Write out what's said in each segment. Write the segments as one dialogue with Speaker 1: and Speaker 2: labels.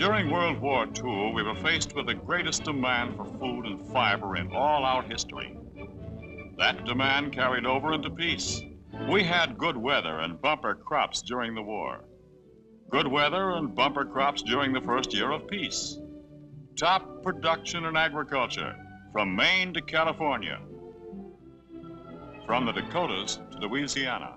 Speaker 1: During World War II, we were faced with the greatest demand for food and fiber in all our history. That demand carried over into peace. We had good weather and bumper crops during the war. Good weather and bumper crops during the first year of peace. Top production in agriculture, from Maine to California, from the Dakotas to Louisiana.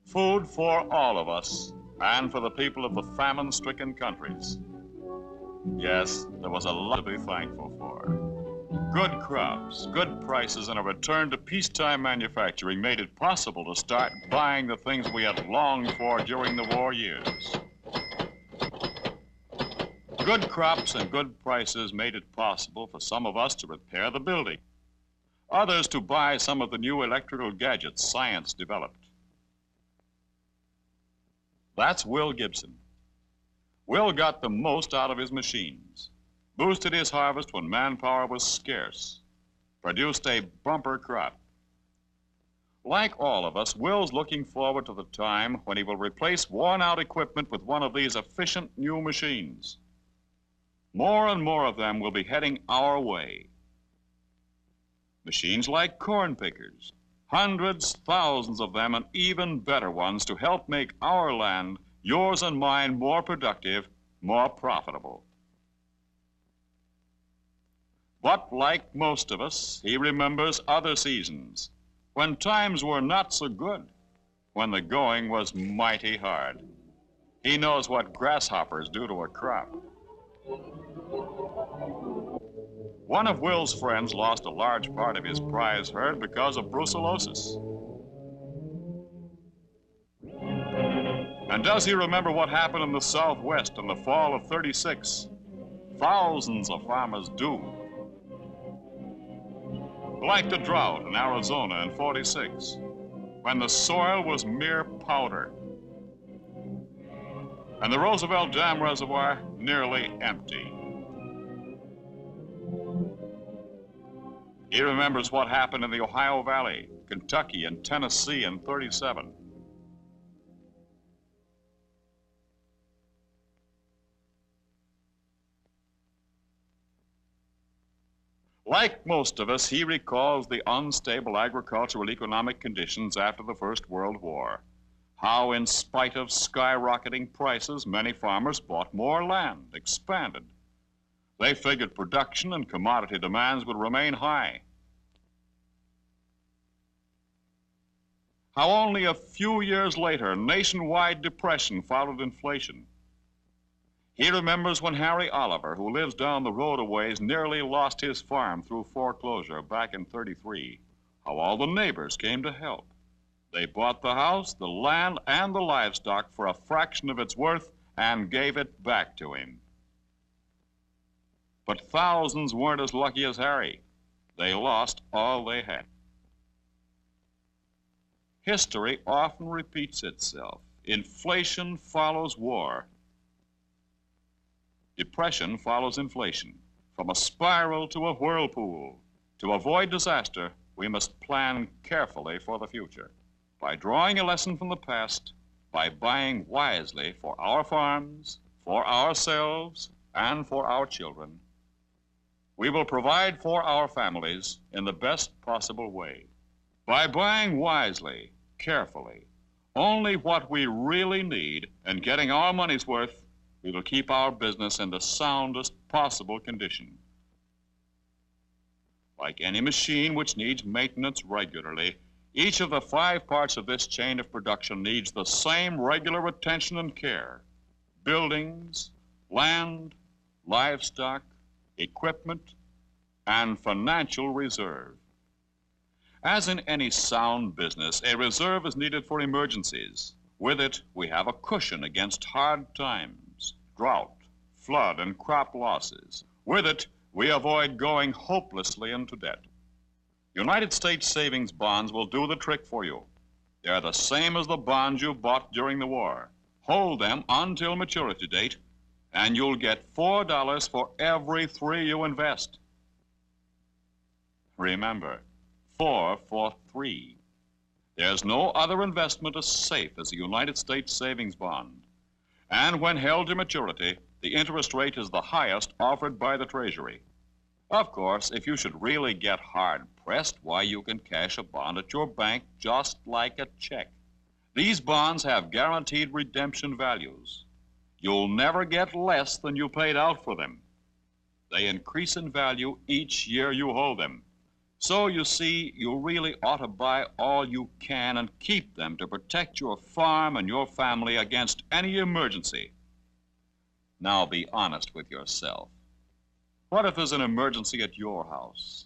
Speaker 1: Food for all of us and for the people of the famine-stricken countries. Yes, there was a lot to be thankful for. Good crops, good prices, and a return to peacetime manufacturing made it possible to start buying the things we had longed for during the war years. Good crops and good prices made it possible for some of us to repair the building, others to buy some of the new electrical gadgets science developed. That's Will Gibson. Will got the most out of his machines, boosted his harvest when manpower was scarce, produced a bumper crop. Like all of us, Will's looking forward to the time when he will replace worn-out equipment with one of these efficient new machines. More and more of them will be heading our way. Machines like corn pickers, hundreds, thousands of them, and even better ones to help make our land, yours and mine, more productive, more profitable. But like most of us, he remembers other seasons, when times were not so good, when the going was mighty hard. He knows what grasshoppers do to a crop. One of Will's friends lost a large part of his prize herd because of brucellosis. And does he remember what happened in the Southwest in the fall of '36? Thousands of farmers do. Like the drought in Arizona in '46, when the soil was mere powder and the Roosevelt Dam reservoir nearly empty. He remembers what happened in the Ohio Valley, Kentucky, and Tennessee in '37. Like most of us, he recalls the unstable agricultural economic conditions after the First World War. How, in spite of skyrocketing prices, many farmers bought more land, expanded. They figured production and commodity demands would remain high. How only a few years later, nationwide depression followed inflation. He remembers when Harry Oliver, who lives down the road a ways, nearly lost his farm through foreclosure back in '33. How all the neighbors came to help. They bought the house, the land, and the livestock for a fraction of its worth and gave it back to him. But thousands weren't as lucky as Harry. They lost all they had. History often repeats itself. Inflation follows war. Depression follows inflation. From a spiral to a whirlpool. To avoid disaster, we must plan carefully for the future. By drawing a lesson from the past, by buying wisely for our farms, for ourselves, and for our children, we will provide for our families in the best possible way. By buying wisely, carefully, only what we really need and getting our money's worth, we will keep our business in the soundest possible condition. Like any machine which needs maintenance regularly, each of the 5 parts of this chain of production needs the same regular attention and care. Buildings, land, livestock, equipment, and financial reserve. As in any sound business, a reserve is needed for emergencies. With it, we have a cushion against hard times, drought, flood, and crop losses. With it, we avoid going hopelessly into debt. United States savings bonds will do the trick for you. They're the same as the bonds you bought during the war. Hold them until maturity date, and you'll get $4 for every 3 you invest. Remember, 4 for 3. There's no other investment as safe as a United States savings bond. And when held to maturity, the interest rate is the highest offered by the Treasury. Of course, if you should really get hard-pressed, why, you can cash a bond at your bank just like a check. These bonds have guaranteed redemption values. You'll never get less than you paid out for them. They increase in value each year you hold them. So, you see, you really ought to buy all you can and keep them to protect your farm and your family against any emergency. Now, be honest with yourself. What if there's an emergency at your house?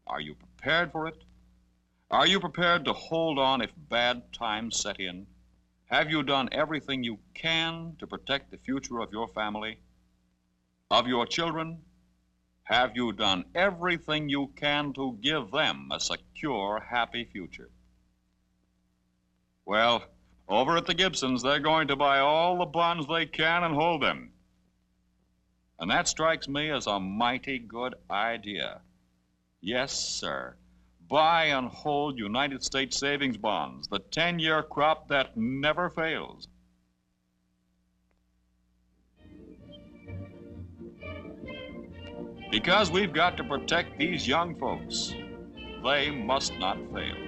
Speaker 1: Are you prepared for it? Are you prepared to hold on if bad times set in? Have you done everything you can to protect the future of your family, of your children? Have you done everything you can to give them a secure, happy future? Well, over at the Gibsons, they're going to buy all the bonds they can and hold them. And that strikes me as a mighty good idea. Yes, sir. Buy and hold United States savings bonds, the 10-year crop that never fails. Because we've got to protect these young folks. They must not fail.